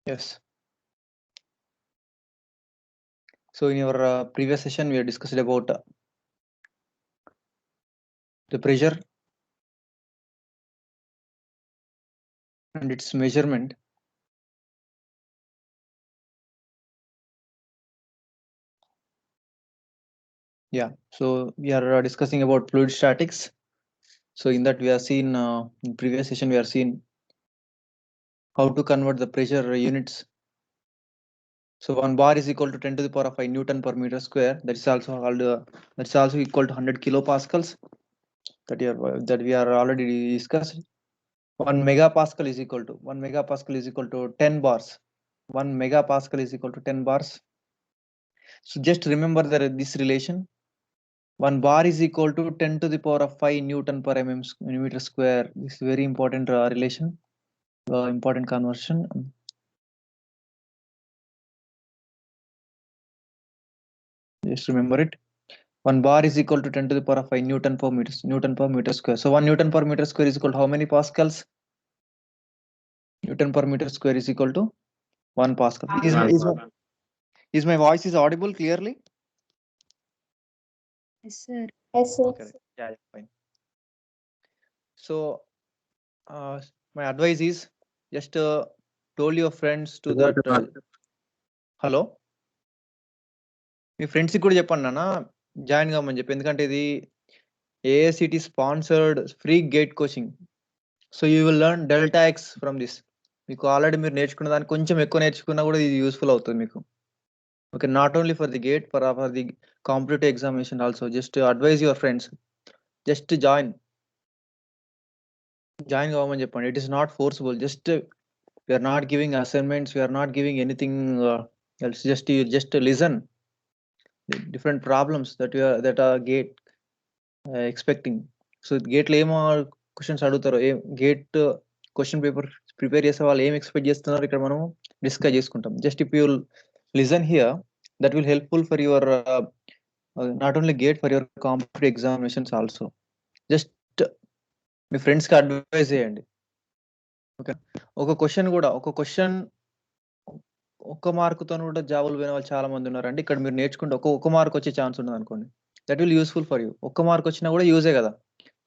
Yes. So in your previous session, we have discussed about the pressure and its measurement. Yeah. So we are discussing about fluid statics. So in that we have seen in previous session we are seen how to convert the pressure units. So 1 bar is equal to 10 to the power of 5 Newton per meter square. That is also called that's also equal to 100 kilopascals. That we are already discussed. 1 megapascal is equal to 10 bars. 1 megapascal is equal to 10 bars. So just remember that this relation. 1 bar is equal to 10 to the power of 5 Newton per millimeter square. This is very important relation, important conversion. Just remember it. 1 bar is equal to 10 to the power of 5 Newton per meter square. So 1 Newton per meter square is equal to how many pascals? Newton per meter square is equal to 1 pascal. Is my voice is audible clearly? Yes, sir. Yes, sir. Okay, yeah, fine. So my advice is just told your friends to that. Hello. మీ ఫ్రెండ్స్కి కూడా చెప్పండి నాన్న join కామని చెప్పి, ఎందుకంటే ఇది AICTE sponsored free gate coaching. So you will learn delta X from this. మీకు already మీరు నేర్చుకున్న దానికి కొంచెం ఎక్కువ నేర్చుకున్నా కూడా ఇది యూస్ఫుల్ అవుతుంది మీకు. Okay, not only for the GATE, for the competitive examination also. Just advise your friends, just join కావమని చెప్పండి. It is not forceful. Just we're not giving assignments, we're not giving anything else. Just listen different problems that are gate expecting. So గేట్లో ఏమో questions అడుగుతారో, gate question paper prepare చేసే వాళ్ళు ఏం expect చేస్తున్నారు ఇక్కడ మనం డిస్కస్ చేసుకుంటాం. Just if you listen here, that will helpful for your not only GATE, for your competitive examinations also. జస్ట్ మీ ఫ్రెండ్స్కి అడ్వైజ్ చేయండి. ఓకే, ఒక క్వశ్చన్ ఒక్క మార్కుతో కూడా జాబులు పోయిన వాళ్ళు చాలా మంది ఉన్నారండి. ఇక్కడ మీరు నేర్చుకుంటే ఒక్క మార్క్ వచ్చే ఛాన్స్ ఉండదు అనుకోండి. That will useful for you. ఒక్క మార్క్ వచ్చినా కూడా యూజే కదా.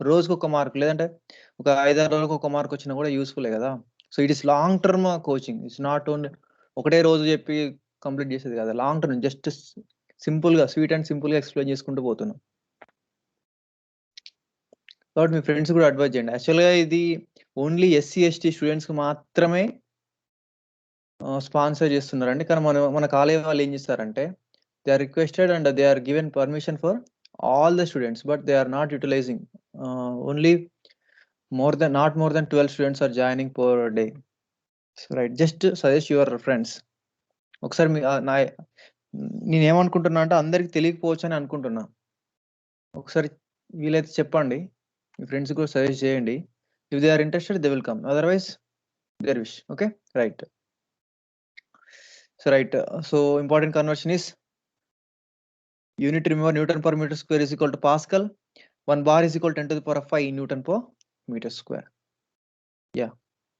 రోజుకు ఒక మార్క్, లేదంటే ఒక 5-6 రోజులకు ఒక మార్క్ వచ్చినా కూడా యూస్ఫుల్లే కదా. So it is long term coaching. It's not only ఒకటే రోజు చెప్పి కంప్లీట్ చేసేది కదా. లాంగ్ టర్మ్ జస్ట్ సింపుల్గా, స్వీట్ అండ్ సింపుల్గా ఎక్స్ప్లెయిన్ చేసుకుంటూ పోతున్నాం. కాబట్టి మీ ఫ్రెండ్స్ కూడా అడ్వైజ్ చేయండి. యాక్చువల్గా ఇది ఓన్లీ ఎస్సీ ఎస్టీ స్టూడెంట్స్కి మాత్రమే స్పాన్సర్ చేస్తున్నారండి. కానీ మన కాలేజ్ వాళ్ళు ఏం చేస్తారంటే, they are requested and they are given permission for all the students, but they are not utilizing. Only not more than 12 students are joining per day. So, right, just suggest your friends. ఒకసారి నేను ఏమనుకుంటున్నా అంటే, అందరికి తెలియకపోవచ్చు అని అనుకుంటున్నా. ఒకసారి వీలైతే చెప్పండి, మీ ఫ్రెండ్స్ కూడా సజెస్ట్ చేయండి. If they are interested they will come, otherwise their wish. Okay, right. So important conversion is, you need to remember Newton per meter square is equal to Pascal. 1 bar is equal to 10 to the power of 5 Newton per meter square. Yeah,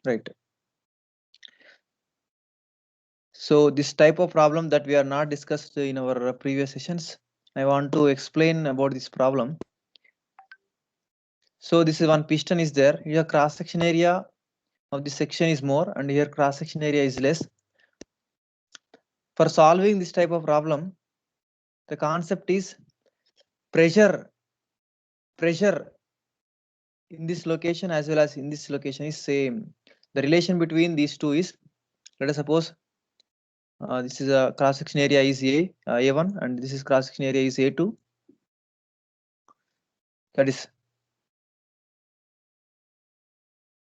right. So this type of problem that we are not discussed in our previous sessions, I want to explain about this problem. So this is one piston is there. Here cross section area of this section is more, and here cross section area is less. For solving this type of problem, the concept is pressure in this location as well as in this location is same. The relation between these two is, let us suppose this is a cross section area is A1, and this is cross section area is A2. That is,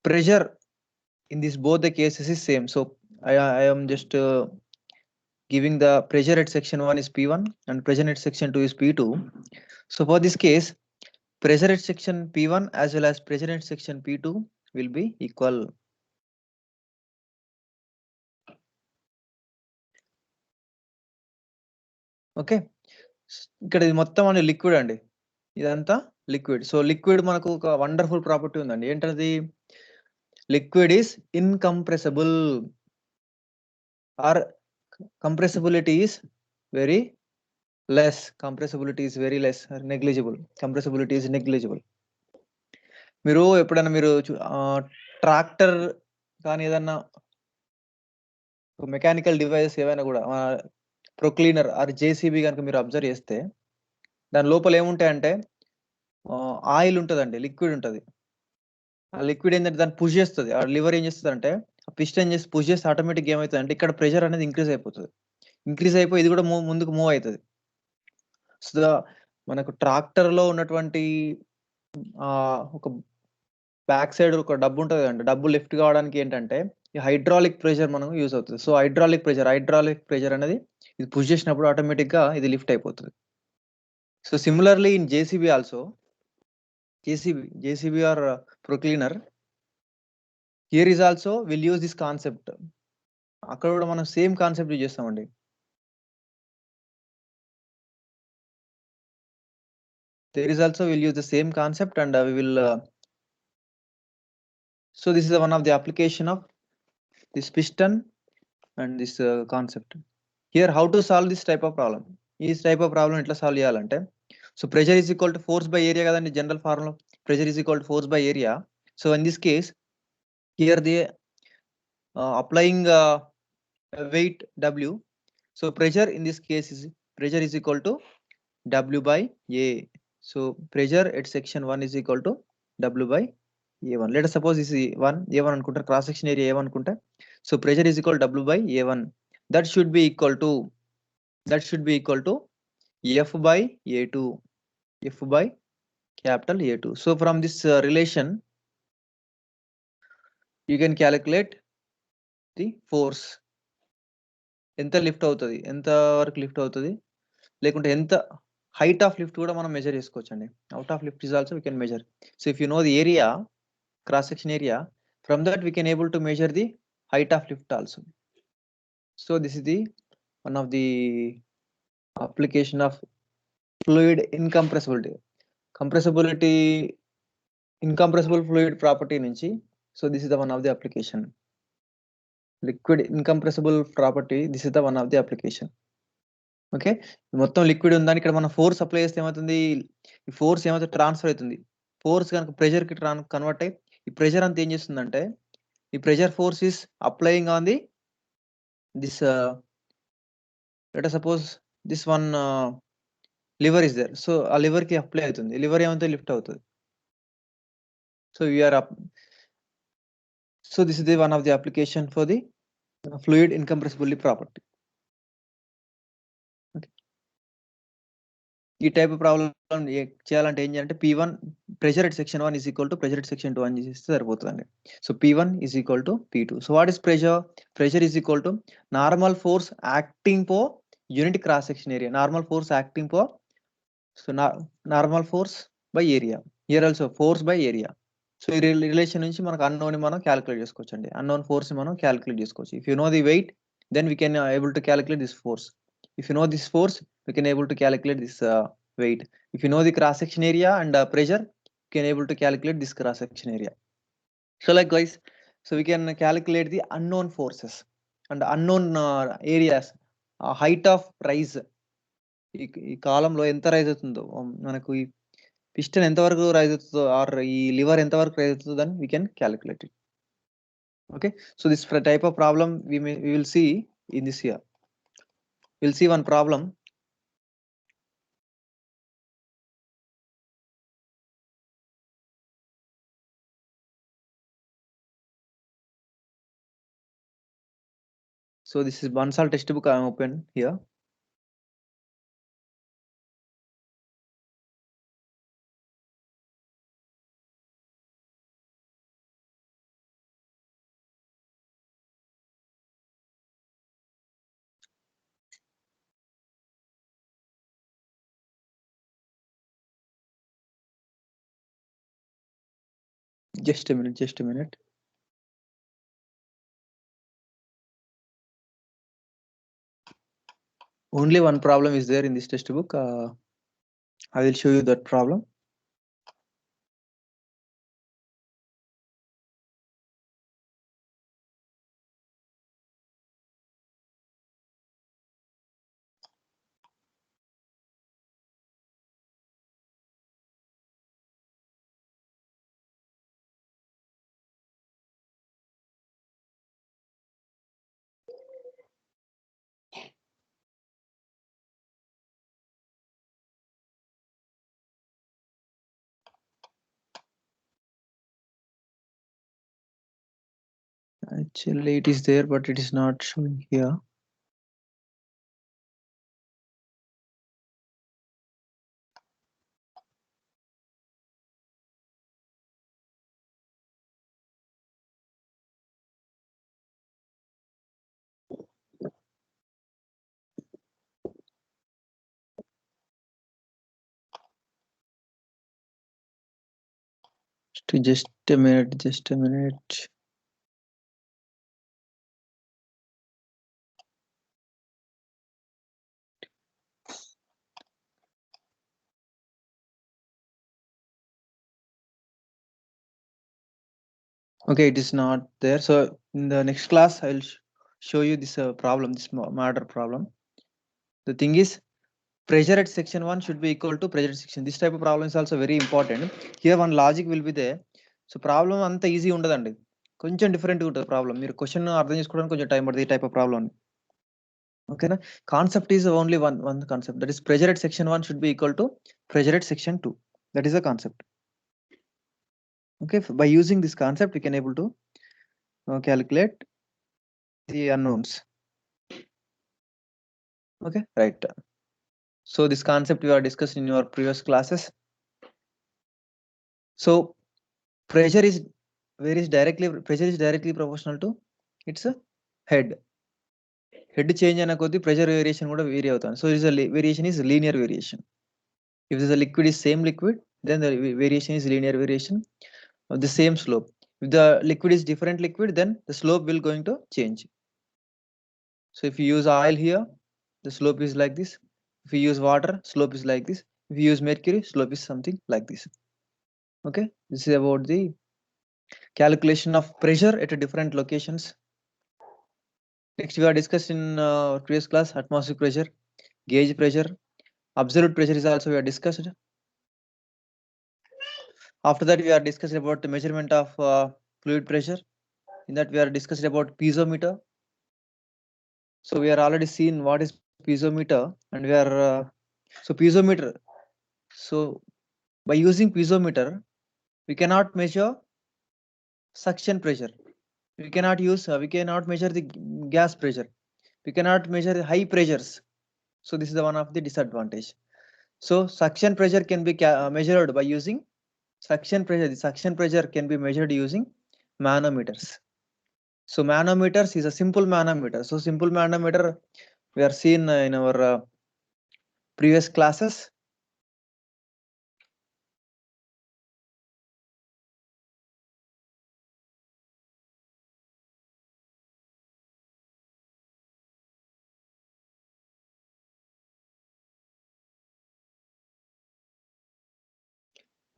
pressure in this both the cases is same. So I am just giving the pressure at section 1 is P1 and pressure at section 2 is P2. So for this case, pressure at section P1 as well as pressure at section P2 will be equal. Okay, ఇక్కడ ఇది మొత్తం అని liquid అండి, ఇదంతా liquid. So liquid మనకు ఒక wonderful property ఉందండి. ఏంటది? Liquid is incompressible. or compressibility is very less. Compressibility is very less or negligible. Compressibility is negligible. మీరు ఎప్పుడైనా మీరు ట్రాక్టర్ కానీ ఏదన్నా మెకానికల్ డివైస్ ఏవైనా కూడా ప్రొక్లీనర్ ఆర్ జేసీబీ కనుక మీరు అబ్జర్వ్ చేస్తే దాని లోపల ఏముంటాయంటే ఆయిల్ ఉంటుందండి, లిక్విడ్ ఉంటుంది. ఆ లిక్విడ్ ఏంటంటే దాన్ని పుష్ చేస్తుంది. ఆ లివర్ ఏం చేస్తుంది అంటే పిస్టన్ చేసి పుష్ చేస్తే ఆటోమేటిక్ ఏమవుతుంది అంటే ఇక్కడ ప్రెషర్ అనేది ఇంక్రీజ్ అయిపోతుంది. ఇంక్రీజ్ అయిపోయి ఇది కూడా ముందుకు మూవ్ అవుతుంది. సో మనకు ట్రాక్టర్లో ఉన్నటువంటి ఒక బ్యాక్ సైడ్ ఒక డబ్బు ఉంటుంది అండి. డబ్బు లిఫ్ట్ కావడానికి ఏంటంటే ఈ హైడ్రాలిక్ ప్రెషర్ మనం యూజ్ అవుతుంది. సో హైడ్రాలిక్ ప్రెషర్ అనేది ఇది పుష్ చేసినప్పుడు ఆటోమేటిక్ గా ఇది లిఫ్ట్ అయిపోతుంది. So similarly in JCB also, JCB or proclainer, here is also will use this concept. అక్కడ కూడా మనం సేమ్ కాన్సెప్ట్ యూజ్ చేస్తామండి. There is also we'll use the same concept and we will so this is one of the application of this piston and this concept. Here how to solve this type of problem? This type of problem etla solve cheyalante, so pressure is equal to force by area kadandi general formula. Pressure is equal to force by area. So in this case here the applying weight W. So pressure in this case is equal to W by A. So pressure at section 1 is equal to W by A1. Let us suppose this is A1 అనుకుంటే cross section area A1 అనుకుంటే, so pressure is equal to W by A1. That should be equal to F by A2. F by capital A2. So from this relation you can calculate the force. ఎంత lift అవుతుంది, ఎంత వరకు lift అవుతుంది, లేకుంటే ఎంత height of lift కూడా మనం measure చేసుకోవచ్చండి. Out of lift is also we can measure. So if you know the area, cross section area, from that we can able to measure the height of lift also. So this is the one of the application of fluid incompressibility. Incompressible fluid property నుంచి, so this is the one of the application. Liquid incompressible property, this is the one of the application. Okay, మొత్తం liquid ఉందని ఇక్కడ మనం force apply చేస్తే ఏమవుతుంది, ఈ force ఏమవుతుంది transfer అవుతుంది. ఫోర్స్ కనుక ప్రెషర్ కి కన్వర్ట్ అయ్యి ఈ ప్రెషర్ అంతా ఏం చేస్తుందంటే ఈ pressure force is applying on the this let us suppose this one lever is there. So ఆ లివర్ కి అప్లై అవుతుంది, లివర్ ఏమవుతుంది లిఫ్ట్ అవుతుంది. So we are up, so this is the one of the application for the fluid incompressibility property. ఈ type problem చేయాలంటే ఏం చేయాలంటే P1 pressure at section 1 is equal to pressure at section 2 అని చేస్తే సరిపోతుందండి. So P1 is equal to P2. So what is pressure? Pressure is equal to normal force acting per unit cross section area. Normal force acting per, so normal force by area. Here also force by area. So ఈ relation నుంచి మనకు unknown మనం calculate చేసుకోవచ్చు అండి. Unknown force మనం calculate చేసుకోవచ్చు. If you know the weight then we can able to calculate this force. If you know this force, we can able to calculate this weight. If you know the cross section area and pressure, you can able to calculate this cross section area. So likewise, so we can calculate the unknown forces and unknown areas. Height of rise, ఈ కాలంలో ఎంత rise అవుతుందో మనకు ఈ piston ఎంత వరకు rise అవుతుందో are ఈ లివర్ ఎంత వరకు రైజ్ అవుతుందో దాన్ని we can calculate it. Okay, so this type of problem we will see in this year. We'll see one problem. So this is Bansal textbook I am open here. Just a minute. Only one problem is there in this textbook. I will show you that problem. Actually, it is there, but it is not showing here. Just a minute, just a minute. Okay, it is not there. So in the next class, I'll show you this problem, this matter problem. The thing is, pressure at section 1 should be equal to pressure at section. This type of problem is also very important. Here one logic will be there. So problem అంత easy ఉండదండి, కొంచెం డిఫరెంట్గా ఉంటుంది problem. మీరు question అర్థం చేసుకోవడానికి కొంచెం time పడుతుంది ఈ టైప్ ఆఫ్ ప్రాబ్లం. ఓకేనా? Concept is only one concept, that is pressure at section 1 should be equal to pressure at section 2. That is the concept. Okay, by using this concept we can able to calculate the unknowns. Okay, right. So this concept we are discussed in your previous classes. So pressure is pressure is directly proportional to its head. Head change అయిన కొద్ది pressure variation కూడా vary అవుతుంది. So is a variation is linear variation. If the liquid is same liquid, then the variation is linear variation of the same slope. If the liquid is different liquid, then the slope will going to change. So if you use oil here, the slope is like this. If you use water, slope is like this. If you use mercury, slope is something like this. Okay, this is about the calculation of pressure at different locations. Next, we are discussed in previous class atmospheric pressure, gauge pressure, absolute pressure is also we are discussed. After that, we are discussing about the measurement of fluid pressure. In that, we are discussing about piezometer. So we are already seen what is piezometer, and we are so piezometer. So by using piezometer, we cannot measure suction pressure. We cannot measure the gas pressure. We cannot measure the high pressures. So this is the one of the disadvantage. So suction pressure can be measured by using suction pressure. The suction pressure can be measured using manometers. So manometers is a simple manometer. So simple manometer we are seen in our previous classes.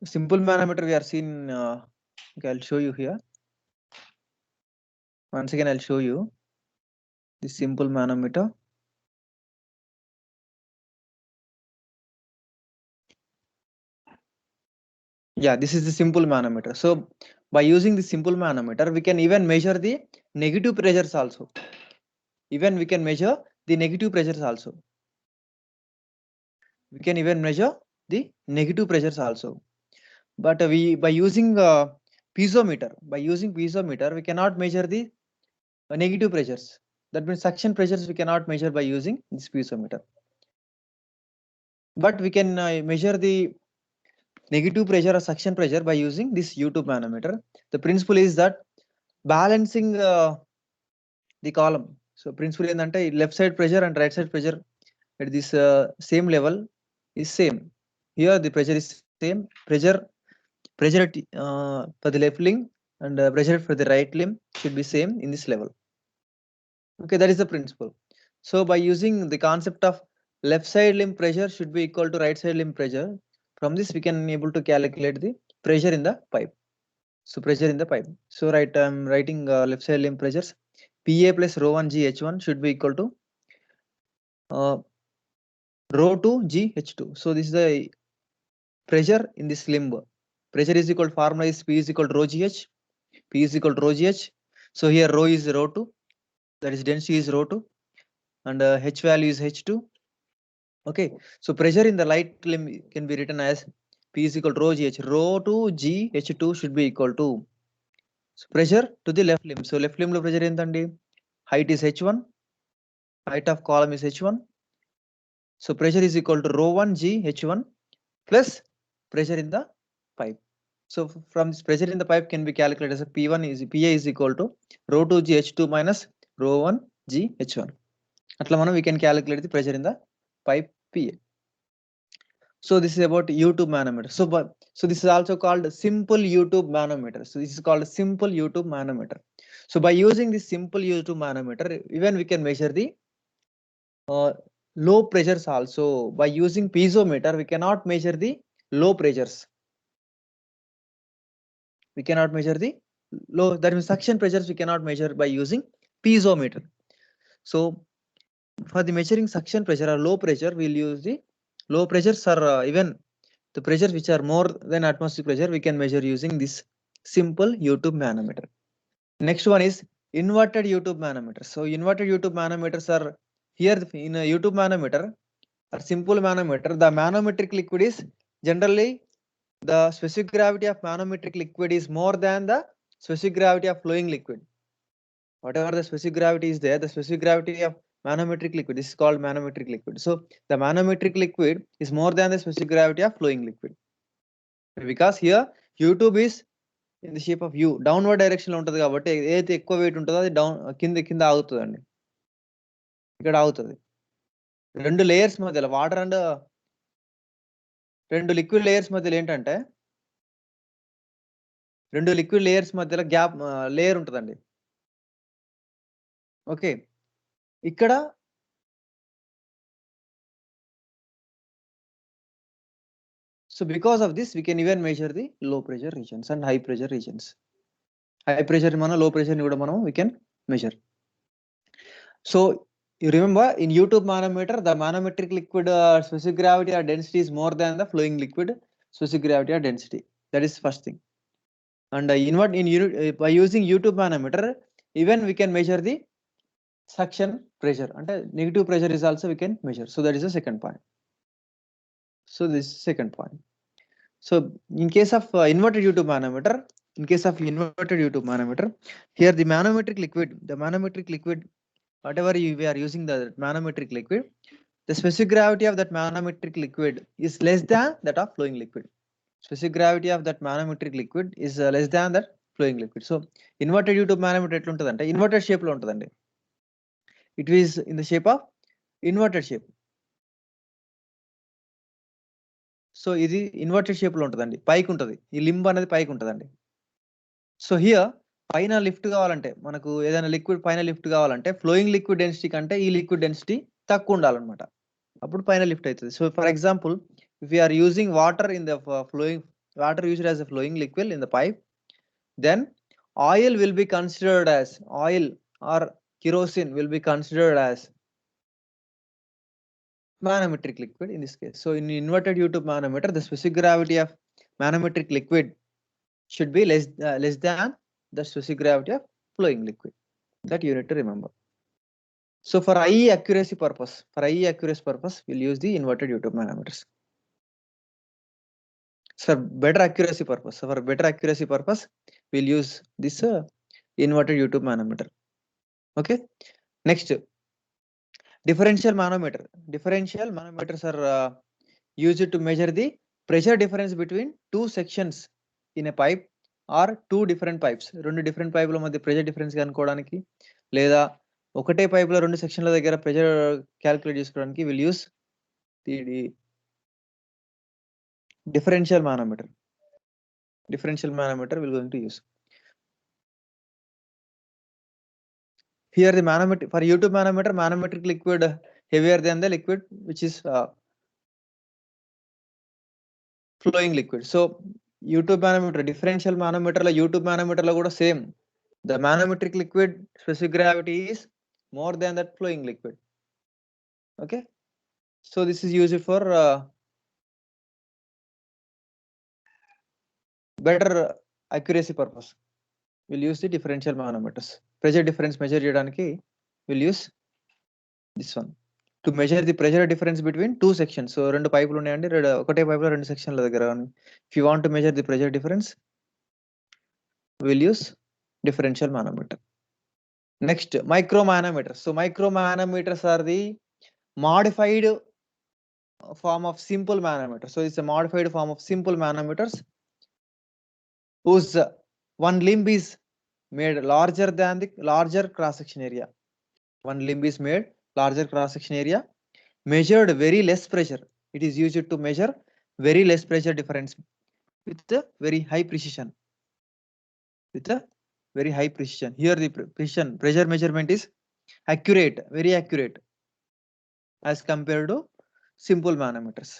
Simple manometer we are seen. Okay, I'll show you here. Once again, I'll show you this simple manometer. Yeah, this is the simple manometer. So by using the simple manometer, we can even measure the negative pressures also. Even we can measure the negative pressures also. We can even measure the negative pressures also. But by using piezometer, we cannot measure the negative pressures. That means suction pressures we cannot measure by using this piezometer. But we can measure the negative pressure or suction pressure by using this U-tube manometer. The principle is that balancing the column. So principle ఏంటంటే left side pressure and right side pressure at this same level is same. Here the pressure is same. Pressure at for the left limb and pressure for the right limb should be same in this level. Okay, that is the principle. So by using the concept of left side limb pressure should be equal to right side limb pressure, from this we can able to calculate the pressure in the pipe. So pressure in the pipe. So I'm writing left side limb pressures. PA plus rho 1 G H1 should be equal to rho 2 G H2. So this is the pressure in this limb. Pressure is equal to formula is P is equal to rho GH. P is equal to rho GH. So here rho is rho 2. That is density is rho 2. And H value is H2. Okay. So pressure in the light limb can be written as P is equal to rho GH. Rho 2 G H2 should be equal to So pressure to the left limb. So left limb lo pressure entandi? Height is h1. Height of column is h1. So pressure is equal to rho 1 g h1 plus pressure in the pipe. So from this pressure in the pipe can be calculated as a P1 is PA is equal to rho 2 g h2 minus rho 1 g h1. Atla we can calculate the pressure in the pipe PA. So this is about U-tube manometer. So this is also called simple U-tube manometer. So this is called a simple U-tube manometer. So by using this simple U-tube manometer, even we can measure the low pressures also. By using piezometer, we cannot measure the low pressures. We cannot measure the low, that means suction pressures we cannot measure by using piezometer. So for the measuring suction pressure or low pressure, we'll use the low pressures or even the pressures which are more than atmospheric pressure, we can measure using this simple U-tube manometer. Next one is inverted U-tube manometer. So inverted U-tube manometers are here in a U-tube manometer or simple manometer. The manometric liquid is generally the specific gravity of manometric liquid is more than the specific gravity of flowing liquid. Whatever the specific gravity is there, the specific gravity of manometric liquid, this is called manometric liquid. So the manometric liquid is more than the specific gravity of flowing liquid. Because here U-tube is in the shape of U, downward direction లో ఉంటుంది కాబట్టి ఏదైతే ఎక్కువ wait ఉంటుందో అది down కింద ఆగుతుందండి. ఇక్కడ ఆగుతుంది. రెండు లేయర్స్ మధ్యలో వాటర్ అండ్ రెండు లిక్విడ్ లేయర్స్ మధ్యలో ఏంటంటే రెండు లిక్విడ్ లేయర్స్ మధ్యలో గ్యాప్ లేయర్ ఉంటుందండి. ఓకే, ఇక్కడ so because of this we can even measure the low pressure regions and high pressure regions. High pressure mana low pressure ni kuda manam we can measure. So you remember in U-tube manometer the manometric liquid specific gravity or density is more than the flowing liquid specific gravity or density. That is first thing. And by using U-tube manometer even we can measure the suction pressure and negative pressure is also we can measure. So that is the second point. So this is second point. So in case of inverted U-tube manometer, here the manometric liquid, whatever we are using the manometric liquid, the specific gravity of that manometric liquid is less than that of flowing liquid. Specific gravity of that manometric liquid is less than that flowing liquid. So inverted U-tube manometer ఎట్లా ఉంటుందంటే inverted shape లో ఉంటుందండి. It is in the shape of inverted shape. So ఇది inverted shape లో ఉంటుందండి, పైకి ఉంటుంది, ఈ లింబ్ అనేది పైకి ఉంటుందండి. సో హియర్ పైన లిఫ్ట్ కావాలంటే మనకు ఏదైనా లిక్విడ్ పైన లిఫ్ట్ కావాలంటే ఫ్లోయింగ్ లిక్విడ్ డెన్సిటీ కంటే ఈ లిక్విడ్ డెన్సిటీ తక్కువ ఉండాలన్నమాట, అప్పుడు పైన లిఫ్ట్ అవుతుంది. So for example if you are using water in the flowing water used as a flowing liquid in the pipe, then oil will be considered as oil or kerosene will be considered as manometric liquid in this case. So in inverted U-tube manometer, the specific gravity of manometric liquid should be less than the specific gravity of flowing liquid. That you need to remember. So for IE accuracy purpose, we'll use the inverted U-tube manometers. So for better accuracy purpose, we'll use this inverted U-tube manometer. Okay. Next, differential manometer. Differential manometers are used to measure the pressure difference between two sections in a pipe or two different pipes. రెండు different పైపుల మధ్య pressure difference కనుక్కోవడానికి లేదా ఒకటే pipe లో రెండు సెక్షన్ల దగ్గర ప్రెషర్ క్యాలిక్యులేట్ చేసుకోవడానికి will use the differential manometer. Differential manometer we're going to use. Here the manometer for U-tube manometer, manometric liquid heavier than the liquid which is flowing liquid. So U-tube manometer, differential manometer la U-tube manometer la kuda same. The manometric liquid specific gravity is more than that flowing liquid. Okay. So this is used for better accuracy purpose. We'll use the differential manometers. Pressure difference measure cheyadaniki we'll use this one to measure the pressure difference between two sections. So rendu pipelu unnayandi, okate pipe lo rendu sectionla daggara. If you want to measure the pressure difference, we'll use differential manometer. Next, micromanometers. So micromanometers are the modified form of simple manometer. So it's a modified form of simple manometers whose one limb is made larger than the larger cross section area. One limb is made larger cross section area, measured very less pressure. It is used to measure very less pressure difference with a very high precision. With a very high precision. Here the precision pressure measurement is accurate, very accurate as compared to simple manometers.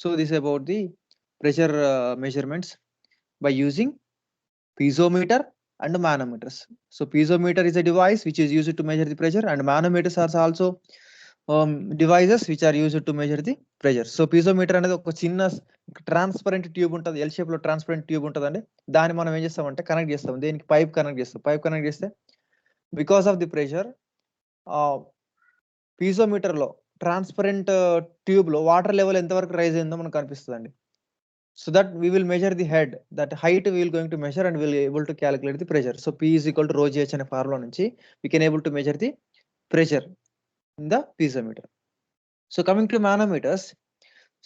So this is about the pressure measurements by using piezometer and manometers. So piezometer is a device which is used to measure the pressure, and manometers are also devices which are used to measure the pressure. So piezometer అనేది ఒక చిన్న transparent tube ఉంటుంది, L shape లో transparent tube ఉంటుందండి. దాన్ని మనం ఏం చేస్తామంటే కనెక్ట్ చేస్తాం, దేనికి పైప్ కనెక్ట్ చేస్తాం. పైప్ కనెక్ట్ చేస్తే because of the pressure piezometer లో ట్రాన్స్పరెంట్ ట్యూబ్ లో వాటర్ లెవెల్ ఎంతవరకు రైజ్ అయిందో మనకు కనిపిస్తుందండి. So that we will measure the head, that height we will going to measure and we will able to calculate the pressure. So P is equal to rho GH అనే formula నుంచి we can able to measure the pressure in the piezometer. So coming to manometers,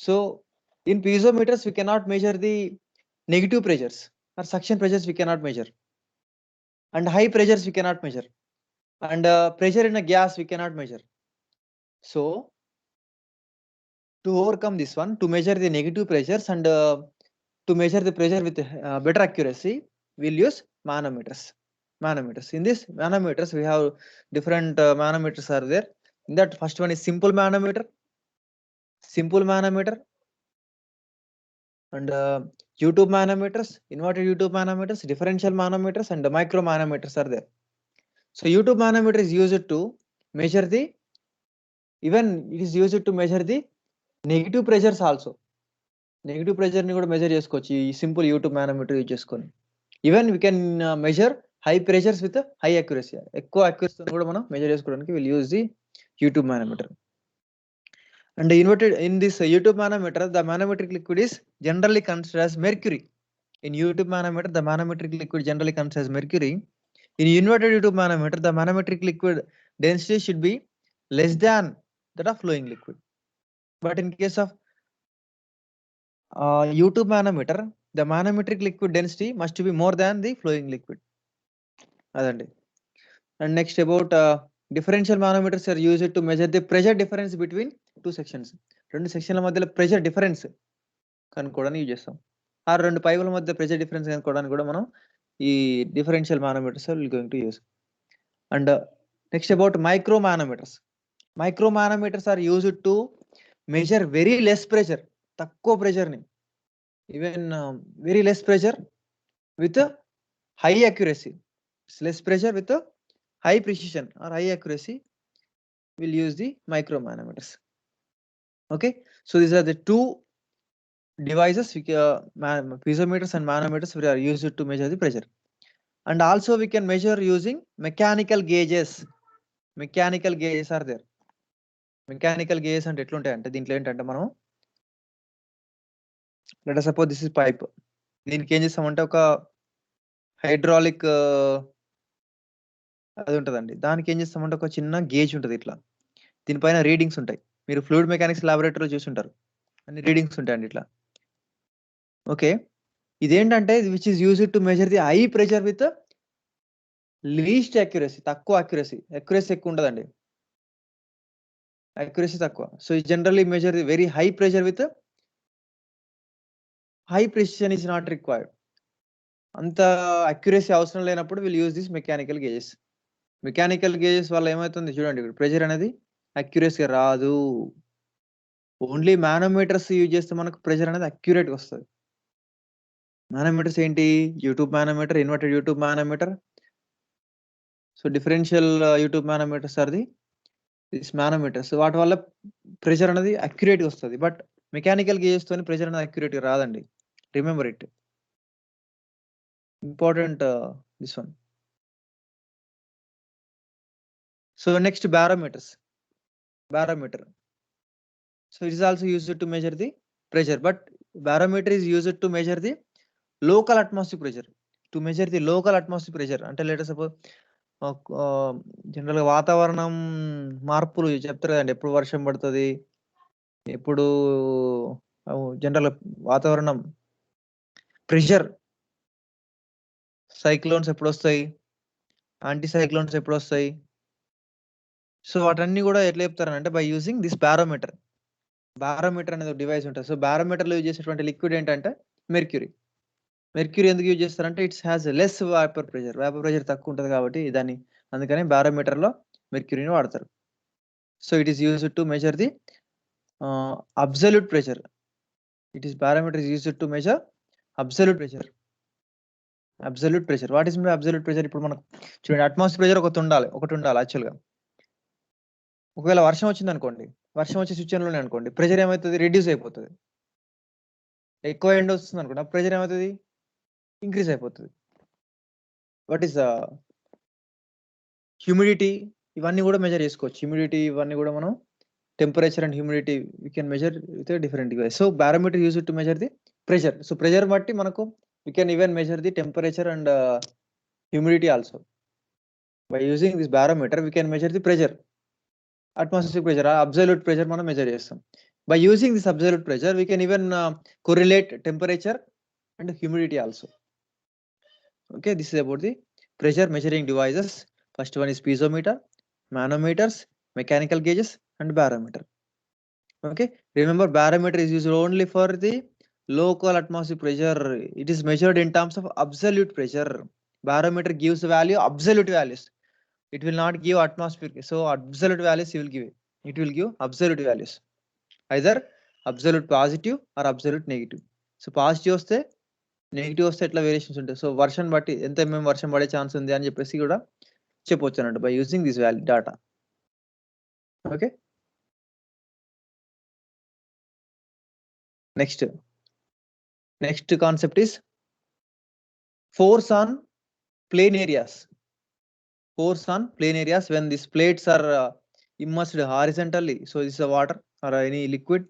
so in piezometers we cannot measure the negative pressures or suction pressures we cannot measure, and high pressures we cannot measure, and pressure in a gas we cannot measure. So to overcome this one, to measure the negative pressures and to measure the pressure with better accuracy, we'll use manometers. In this manometers, we have different manometers are there. In that, first one is simple manometer, and U-tube manometers, inverted U-tube manometers, differential manometers, and micro manometers are there. So U-tube manometer is used to measure the, even it is used to measure the negative pressures also. Negative pressure ని కూడా measure చేసుకోవచ్చు ఈ simple U tube manometer use చేసుకొని. Even we can measure high pressures with high accuracy, ఎక్కువ accuracy కూడా మనం measure చేసుకోవడానికి will use the U tube manometer. And inverted in this U tube manometer the manometric liquid is generally considered as mercury. In YouTube manometer the manometric liquid generally considered as mercury. In inverted YouTube manometer the manometric liquid density should be less than that of flowing liquid. But in case of U-tube manometer, the manometric liquid density must be more than the flowing liquid. Adandi. And next about differential manometers are used to measure the pressure difference between two sections. రెండు సెక్షన్ల మధ్యలో pressure difference కనుక్కోవడానికి use చేస్తాం. ఆ రెండు పైపుల మధ్య pressure difference కనుక్కోవడానికి కూడా మనం ఈ differential manometers will going to use. And next about micro manometers. Micro manometers are used to measure very less pressure, తక్కువ ప్రెషర్ ని, even very less pressure with high accuracy. Less pressure with high precision or high accuracy, will use the micro manometers. Okay, so these are the two devices, piezometers and manometers, we are used to measure the pressure. And also we can measure using mechanical gauges. Mechanical gauges are there. Mechanical gauges అంటే ఎట్లుంటాయి అంటే దీంట్లో ఏంటంటే మనం let us suppose this is pipe. దీనికి ఏం చేస్తామంటే ఒక హైడ్రాలిక్ అది ఉంటుందండి. దానికి ఏం చేస్తామంటే ఒక చిన్న గేజ్ ఉంటుంది ఇట్లా, దీనిపైన రీడింగ్స్ ఉంటాయి. మీరు ఫ్లూయిడ్ మెకానిక్స్ ల్యాబొరేటరీలో చూసి ఉంటారు, అన్ని రీడింగ్స్ ఉంటాయండి ఇట్లా. ఓకే, ఇదేంటంటే which is used to measure the high pressure with least accuracy, తక్కువ అక్యురసీ. అక్యురసీ ఎక్కువ ఉండదండి, అక్యురసీ తక్కువ. సో ఈ generally measure the very high pressure with high precision is not required. అంత అక్యురసీ అవసరం లేనప్పుడు will use this mechanical gauges. Mechanical gauges వల్ల ఏమవుతుంది చూడండి, ఇప్పుడు ప్రెషర్ అనేది అక్యురసీ రాదు. ఓన్లీ మానోమీటర్స్ యూజ్ చేస్తే మనకు ప్రెషర్ అనేది అక్యురేట్ గా వస్తుంది. మానోమీటర్స్ ఏంటి? U tube manometer, inverted U tube manometer. So differential U tube manometers are the this manometers. వాటి వల్ల ప్రెషర్ అనేది అక్యురేట్ గా వస్తుంది. బట్ మెకానికల్ గేజెస్ తోని ప్రెషర్ అనేది అక్యురేట్ గా రాదండి. Remember it, important this one. So next barometers. Barometer. So it is also used to measure the pressure, but barometer is used to measure the local atmospheric pressure. To measure the local atmosphere pressure. అంటే let suppose జనరల్‌గా వాతావరణం మార్పులు చెప్తారు కదండీ. ఎప్పుడు వర్షం పడతది, ఎప్పుడు జనరల్‌గా వాతావరణం ప్రెషర్, సైక్లోన్స్ ఎప్పుడొస్తాయి, యాంటీ సైక్లోన్స్ ఎప్పుడొస్తాయి. సో వాటన్నీ కూడా ఎట్లా చెప్తారనంటే by using this barometer. Barometer అనేది ఒక డివైస్ ఉంటది. సో బారోమీటర్‌లో యూజ్ చేసేటువంటి లిక్విడ్ ఏంటంటే మెర్క్యూరీ. మెర్క్యూరీ ఎందుకు యూజ్ చేస్తారంటే it's has less vapour pressure. Vapour pressure తక్కువ ఉంటది కాబట్టి దాన్ని అందుకని బారోమీటర్‌లో మెర్క్యూరీని వాడతారు. So it is used to measure the absolute pressure. It is barometer is used to measure absolute pressure. Absolute pressure. What is absolute pressure? ఇప్పుడు మనకు చూడండి అట్మాస్ఫియర్ ప్రెషర్ ఒకటి ఉండాలి యాక్చువల్‌గా. ఒకవేళ వర్షం వచ్చిందనుకోండి, వర్షం వచ్చే సిచ్యుయేషన్‌లోనే అనుకోండి, ప్రెషర్ ఏమైతది? రెడ్యూస్ అయిపోతది. ఎక్కువ ఎండ వస్తుందనుకోండి, ఆ ప్రెషర్ ఏమైతది? ఇంక్రీజ్ అయిపోతది. వాట్ ఈస్ హ్యూమిడిటీ ఇవన్నీ కూడా మెజర్ చేసుకోవచ్చు. హ్యూమిడిటీ ఇవన్నీ కూడా మనం temperature and humidity we can measure with different device. So barometer used to measure the pressure. So pressure బట్టి మనకు we can even measure the temperature and humidity also. By using this barometer we can measure the pressure. Atmosphere pressure, absolute pressure మనం measure చేస్తాం. By using this absolute pressure we can even correlate temperature and humidity also. Okay, this is about the pressure measuring devices. First one is piezometer, manometers, mechanical gauges and barometer. Okay, remember barometer is used only for the local atmospheric pressure. It is measured in terms of absolute pressure. Barometer gives value absolute values. It will not give atmospheric. So absolute values you will give. It will give absolute values. Either absolute positive or absolute negative. So positive వస్తే, negative వస్తే ఎట్లా variations ఉంటాయి. So వర్షం బట్టి ఎంత మేము వర్షం పడే ఛాన్స్ ఉంది అని చెప్పేసి కూడా చెప్పొచ్చు అన్నట్టు by using this value data. Okay, next concept is force on plane areas. Force on plane areas when these plates are immersed horizontally. So this is a water or any liquid.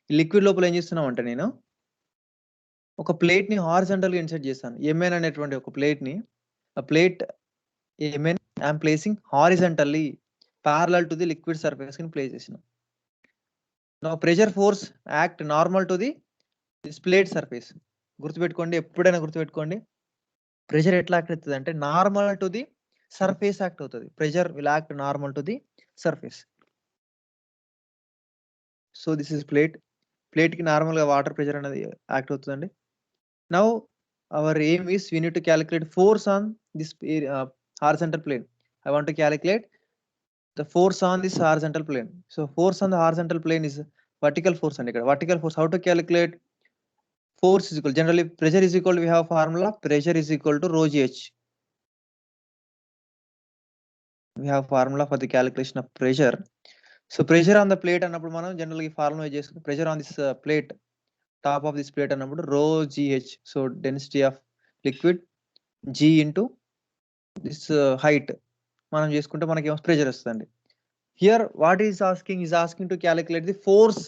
Liquid లోపల ఏం చేస్తున్నామంటే నేను ఒక plate ని horizontal గా insert చేస్తాను. MN అనేటువంటి ఒక ప్లేట్ ని, ఆ plate MN I'm placing horizontally parallel to the liquid surface ని ప్లేస్ చేసిన. Now pressure force act normal to the this plate surface. గుర్తుపెట్టుకోండి, ఎప్పుడైనా గుర్తుపెట్టుకోండి, ప్రెషర్ ఎట్లా యాక్ట్ అవుతుంది అంటే normal to the surface act అవుతుంది. Pressure will act normal to the surface. So this is plate. Plate కి నార్మల్ గా వాటర్ ప్రెషర్ అనేది యాక్ట్ అవుతుందండి. Now our aim is we need to calculate force on this horizontal plane. I want to calculate the force on this horizontal plane. So force on the horizontal plane is vertical force and ikkada vertical force. How to calculate? Force is equal, generally pressure is equal to, we have formula, pressure is equal to rho gh. We have formula for the calculation of pressure. So pressure on the plate అన్నప్పుడు మనం general గా formula use చేసుకుంటాం. Pressure on this plate, top of this plate అన్నప్పుడు రో GH. So density of liquid G into this height మనం చేసుకుంటే మనకి ఏమో ప్రెషర్ వస్తుందండి. Here what is asking to calculate the force,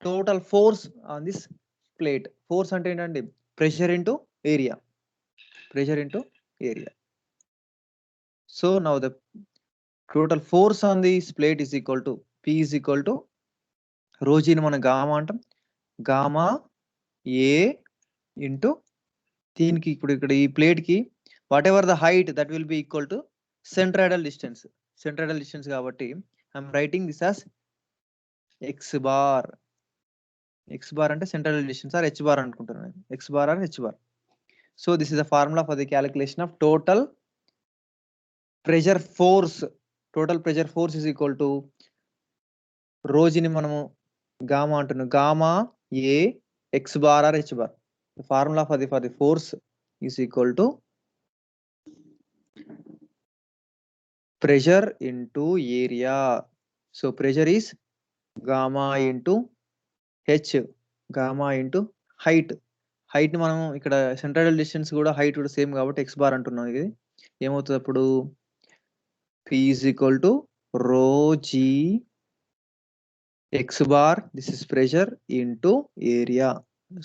total force on this plate. Force అంటే ఏంటండి? Pressure into area. Pressure into area. So now the total force on this plate is equal to P is equal to rho g ని మనం gamma అంటాం. Gamma A into దీనికి ఇప్పుడు ఇక్కడ ఈ plate కి whatever the height that will be equal to centroidal distance. Centroidal distance కాబట్టి I'm writing this as x bar. X bar అంటే central distance or h bar అనుకుంటున్నాను. X bar or h bar. So this is the formula for the calculation of total pressure force. Total pressure force is equal to rho g ని మనము gamma అంటున్నాం. Gamma A x bar or h bar. The formula for the force is equal to pressure into area. So pressure is gamma into h, gamma into height. Height ని మనం ఇక్కడ central distance కూడా height కూడా same కాబట్టి X bar అంటున్నాం. ఇది ఏమవుతుంది అప్పుడు? P is equal to rho g x bar, this is pressure into area.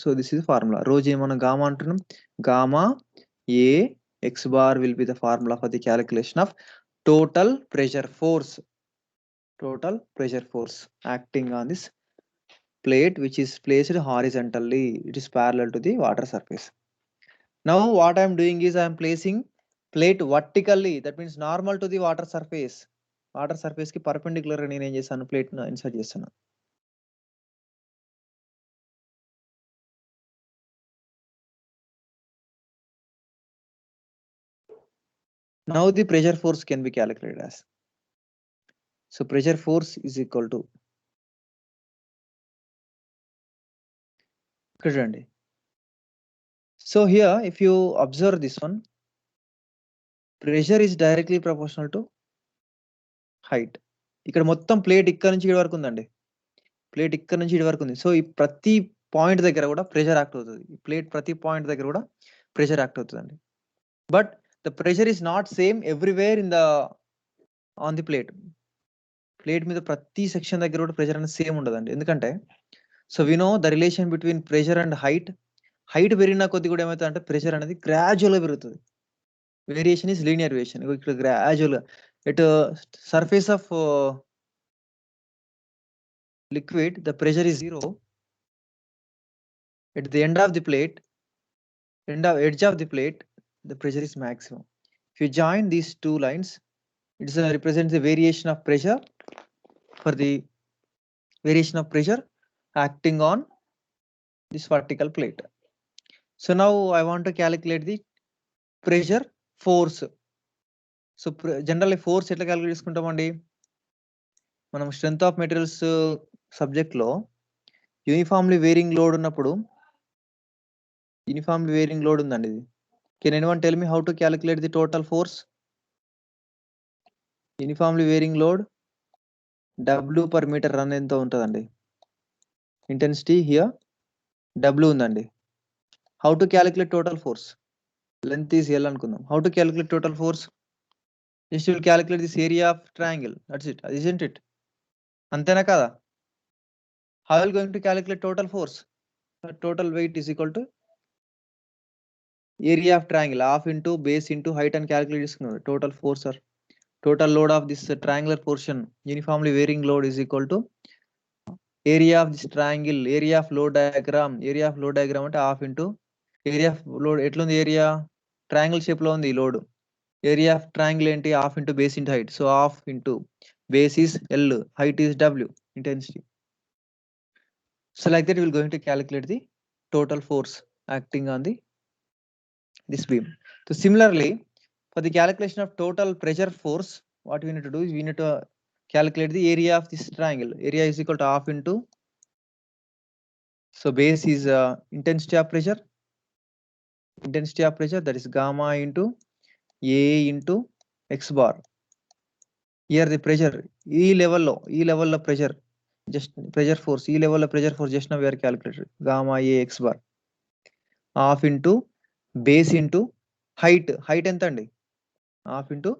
So this is formula. Rho g మనం గామా అంటున్నాం. Gamma A x bar will be the formula for the calculation of total pressure force. Total pressure force acting on this plate which is placed horizontally. It is parallel to the water surface. Now what I am doing is I am placing plate vertically. That means normal to the water surface. Water surface ki perpendicular గా నేను ఏం చేశాను plate insert చేస్తాను. Now the pressure force can be calculated as. So pressure force is equal to ఇక్కడ చూడండి. So here if you observe this one, pressure is directly proportional to height. ఇక్కడ మొత్తం plate ఇక్కడ నుంచి ఇక్కడ వరకు ఉందండి. ప్లేట్ ఇక్కడ నుంచి ఇక్కడ వరకు ఉంది. సో ఈ ప్రతి పాయింట్ దగ్గర కూడా ప్రెషర్ యాక్ట్ అవుతుంది. ఈ ప్లేట్ ప్రతి పాయింట్ దగ్గర కూడా ప్రెషర్ యాక్ట్ అవుతుందండి. But the pressure is not same everywhere in the on the plate. Plate మీద ప్రతి సెక్షన్ దగ్గర కూడా ప్రెషర్ అనేది సేమ్ ఉండదండి. ఎందుకంటే so we know the relation between pressure and height. Height పెరిగిన కొద్ది కూడా ఏమవుతుంది అంటే ప్రెషర్ అనేది గ్రాడ్యువల్ గా పెరుగుతుంది. Variation is linear variation. ఇక్కడ గ్రాడ్యువల్ గా at surface of liquid the pressure is zero. At the end of the plate, edge of the plate, the pressure is maximum. If you join these two lines, it represents the variation of pressure for the variation of pressure acting on this vertical plate. So now I want to calculate the pressure force. So generally force ఎట్లా calculate చేసుకుంటామండి? మనం strength of materials subject లో uniformly varying load ఉన్నప్పుడు uniformly varying load ఉందండి ఇది. Can anyone tell me how to calculate the total force? Uniformly varying load W per meter run ఎంత ఉంటుందండి? Intensity here W ఉందండి. How to calculate total force? Length is L అనుకుందాం. How to calculate total force? Just you will calculate this area of triangle. That's it, isn't it? అంతేనా కదా? How are you going to calculate total force? Total weight is equal to area of triangle half into base into height and calculate చేసుకున్నాడు. Total force or total load of this triangular portion uniformly varying load is equal to area of this triangle, area of load diagram. Area of load diagram అంటే half into area of load ఎట్లుంది area triangle shape లో ఉంది load. Area of triangle ఏంటి half into base into height. So half into base is L, height is W, intensity. So like that we will going to calculate the total force acting on the this beam. So similarly for the calculation of total pressure force, what we need to do is we need to calculate the area of this triangle. Area is equal to half into, so base is intensity of pressure. Intensity of pressure, that is gamma into A into x bar. Here the pressure E level of pressure, just pressure force E level of pressure force just now we are calculated gamma A x bar half into base into height. Height ఎంత అండి? half into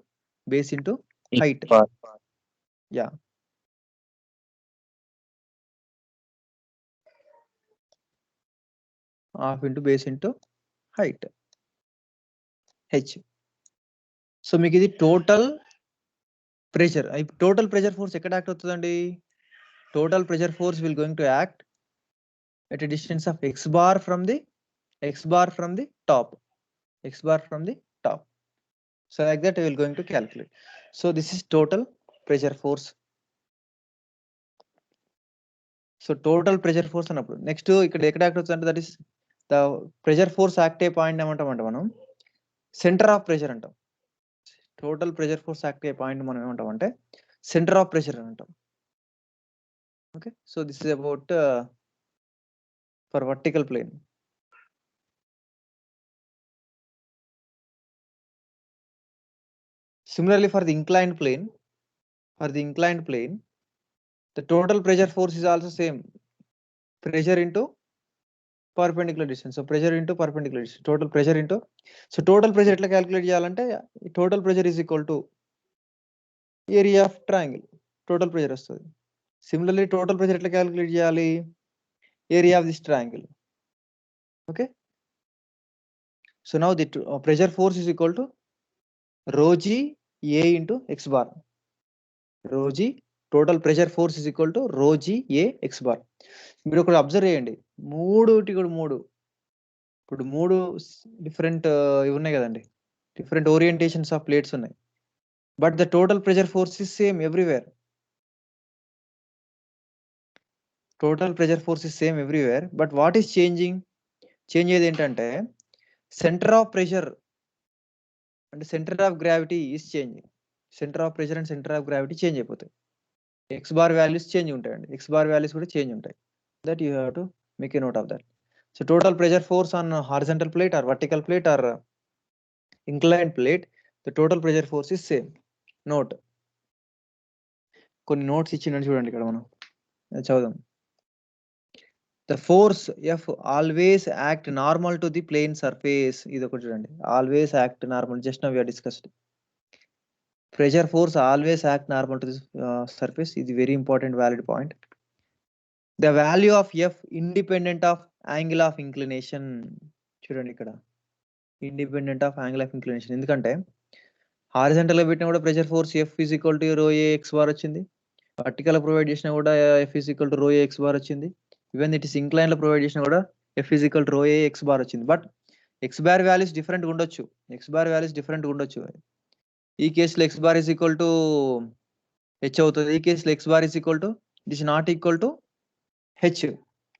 base into height. Yeah. Half into base into height. H. So మీకు ఇది total pressure. Total pressure force ఎక్కడ act అవుతుందండి? Total pressure force will going to act at a distance of x bar from the top. X bar from the top. So like that I will going to calculate. So this is total pressure force. So total pressure force అన్నప్పుడు next ఇక్కడ ఎక్కడ act అవుతుంది అంటే that is the pressure force act అయ్యే point ఏమంటామంటే మనం center of pressure అంటాం. Total pressure force act అయ్యే పాయింట్ మనం ఏమంటామంటే సెంటర్ ఆఫ్ ప్రెషర్ అని అంటాం. Okay, so this is about for vertical plane. Similarly for the inclined plane, the total pressure force is also same, pressure into perpendicular distance. So pressure into perpendicular distance, total pressure into, so total pressure ఎట్లా calculate చేయాలంటే total pressure is equal to area of triangle, total pressure వస్తుంది. Similarly total pressure ఎట్లా calculate చేయాలి? Area of this triangle. Okay, So now the pressure force is equal to rho g A into x bar. Rho g total pressure force is equal to rho g A x bar. మీరు ఒకటి observe చేయండి, మూడు ఇప్పుడు మూడు different ఇవి ఉన్నాయి కదండి, different orientations of plates ఉన్నాయి, but the total pressure force is same everywhere. Total pressure force is same everywhere, but what is changing? Change అయ్యేది ఏంటంటే సెంటర్ ఆఫ్ ప్రెషర్ అంటే centre of gravity is changing. Centre of pressure and centre of gravity change అయిపోతాయి. X bar values change ఉంటాయండి, X bar values కూడా change ఉంటాయి. That you have to make a note of that. So total pressure force on horizontal plate or vertical plate or inclined plate, the total pressure force is same. Note, కొన్ని notes ఇచ్చిందని చూడండి ఇక్కడ మనం చదువుదాం. The force F always act normal to the plane surface. ఇది ఒకటి చూడండి, always act normal. Just now we are discussed. Pressure force always act normal to this surface. ఇది very important valid point. The value of F independent of angle of inclination. చూడండి ఇక్కడ independent of angle of inclination. ఎందుకంటే horizontal గా పెట్టినా కూడా pressure force F is equal to rho A x bar వచ్చింది. Vertical provide చేసినా కూడా F is equal to rho A x bar వచ్చింది. ఈవెన్ ఇట్ ఇస్ ఇంక్లైన్ లో ప్రొవైడ్ చేసినా కూడా F is equal to rho A x bar వచ్చింది. But X bar values different ఉండొచ్చు, X bar values different ఉండొచ్చు. ఈ కేసులో X bar is equal to H అవుతుంది, ఈ కేసులో X bar is equal to it is not equal to H.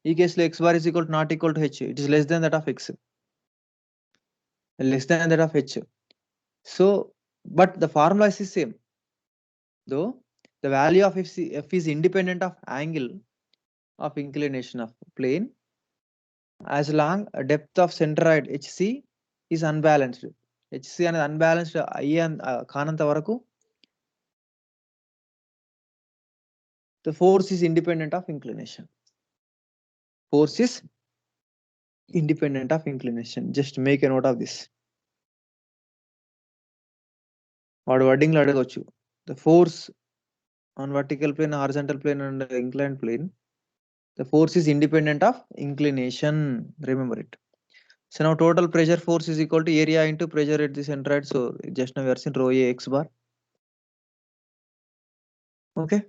ఈ కేసులో X bar is equal to not equal to H, it is less than that of X, less than that of h. So but the formula is the same, though the value of f is independent of angle of inclination of plane as long depth of centroid hc is unbalanced. hc అనేది unbalanced అయ్యే కానంత వరకు the force is independent of inclination. Force is independent of inclination. Just make a note of this. వాడు wording లో అడగవచ్చు, the force on vertical plane, horizontal plane and inclined plane, the force is independent of inclination. Remember it. So now total pressure force is equal to area into pressure at the centroid. So just now we are seeing rho A x bar. Okay.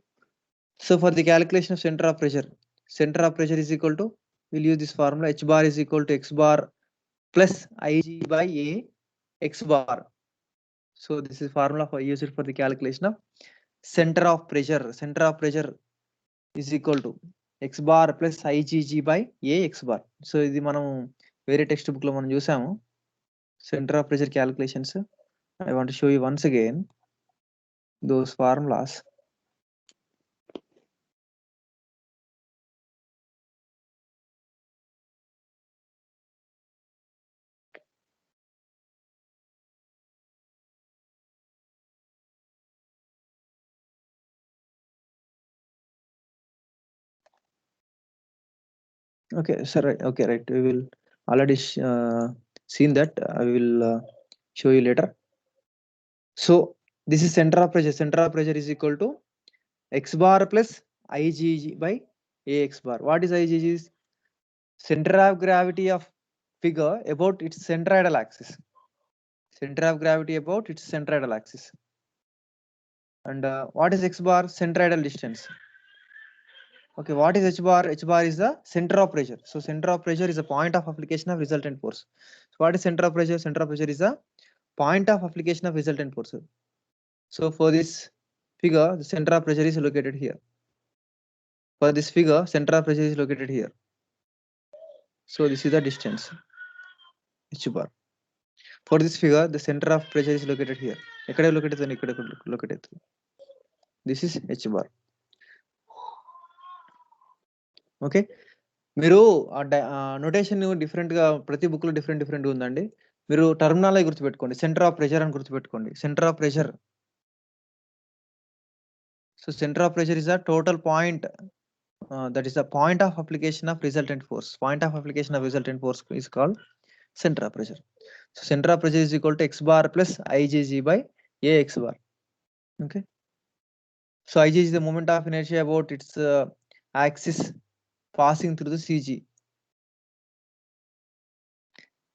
So for the calculation of center of pressure is equal to, we'll use this formula, h bar is equal to x bar plus Ig by A x bar. So this is formula for use it for the calculation of center of pressure. Center of pressure is equal to x bar plus Igg by A x bar. So ఇది మనం వేరే text book లో మనం చూసాము center of pressure calculations. I want to show you once again those formulas. Okay, sir, right. Okay, right. We will already seen that. I will show you later. So this is center of pressure. Center of pressure is equal to x bar plus Igg by Ax bar. What is Igg? Is center of gravity of figure about its centroidal axis. Center of gravity about its centroidal axis. And what is x bar? Centroidal distance. Okay, what is h bar? H bar is the center of pressure. So center of pressure is a point of application of resultant force. So what is center of pressure? Center of pressure is a point of application of resultant force. So for this figure, the center of pressure is located here. For this figure, center of pressure is located here. So this is the distance, h bar. For this figure, the center of pressure is located here. Located. This is h bar. Okay, మీరు notation different గా ప్రతి book లో different ఉందండి. మీరు terminology గుర్తుపెట్టుకోండి, centre of pressure అని గుర్తుపెట్టుకోండి. Centre of pressure, so centre of pressure is the total point, that is the point of application of resultant force. Point of application of resultant force is called center of pressure. So center of pressure is equal to x bar plus Igg by Ax bar. Okay, so Ig is the moment of inertia about its axis passing through the CG.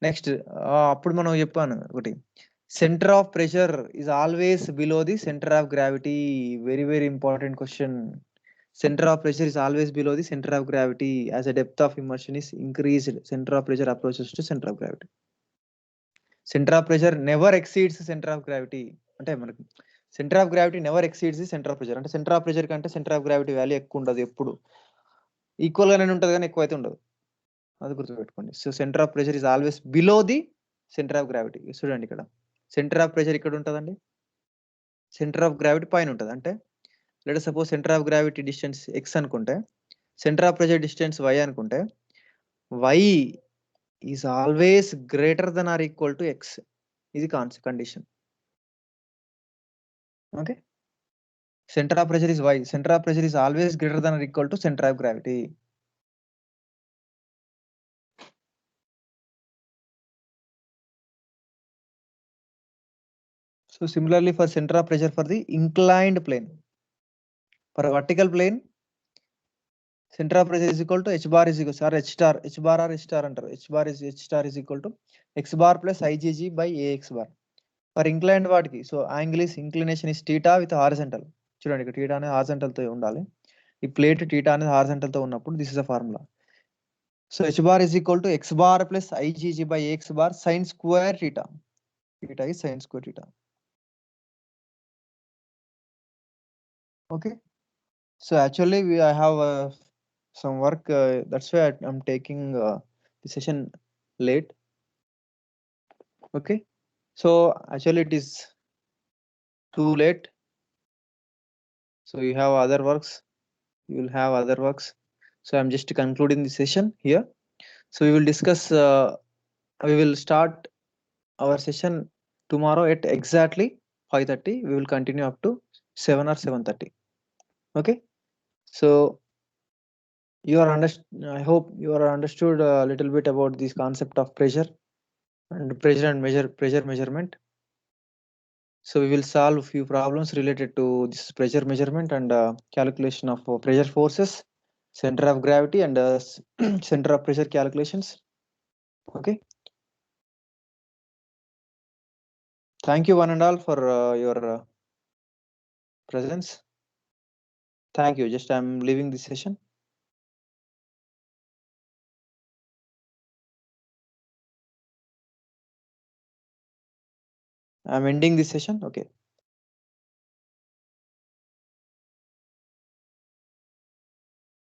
Next అప్పుడు మనం చెప్పాను ఒకటి, centre of pressure is always below the centre of gravity. Very very important question. Center of pressure is always below the center of gravity as a depth of immersion is increased. Center of pressure approaches to center of gravity. Center of pressure never exceeds the center of gravity. అంటే మనకి centre of gravity never exceeds the centre of pressure. అంటే centre of pressure కంటే centre of gravity value ఎక్కువ ఉండదు ఎప్పుడు. Equal గానే ఉంటుంది కానీ ఎక్కువ అయితే ఉండదు. అది గుర్తుపెట్టుకోండి. So centre of pressure is always below the centre of gravity. చూడండి ఇక్కడ సెంటర్ ఆఫ్ ప్రెషర్ ఇక్కడ ఉంటదండి. సెంటర్ ఆఫ్ గ్రావిటీ పైన ఉంటది. అంటే let us suppose center of gravity distance x అనుకుంటే, center of pressure distance y అనుకుంటే, y is always greater then or equal to x. ఇది condition. Okay. Center of pressure is y. Center of pressure is always greater then or equal to center of gravity. So similarly for center of pressure for the inclined plane. For a vertical plane, center of pressure is equal to h bar is equal to h star, h bar or h star అంటారు. h star is equal to x bar plus igg by ax bar. For inclined వాటికి, so angle is inclination is theta with horizontal. చూడండి ఇక్కడ theta అనేది horizontal తో ఉండాలి. ఈ plate theta అనేది horizontal తో ఉన్నప్పుడు this is a formula. So h bar is equal to x bar plus igg by ax bar sin square theta. Theta is sin square theta. Okay. So actually I have some work. That's why I'm taking the session late. Okay. So actually it is too late. So you have other works. You will have other works. So I'm just concluding the session here. So we will discuss. We will start our session tomorrow at exactly 5:30. We will continue up to 7 or 7:30. Okay. So you are I hope you are understood a little bit about this concept of pressure and pressure measurement. So we will solve few problems related to this pressure measurement and calculation of pressure forces, center of gravity and center of pressure calculations. Okay. Thank you one and all for your presence. Thank you. Just I'm leaving this session. I'm ending this session. Okay.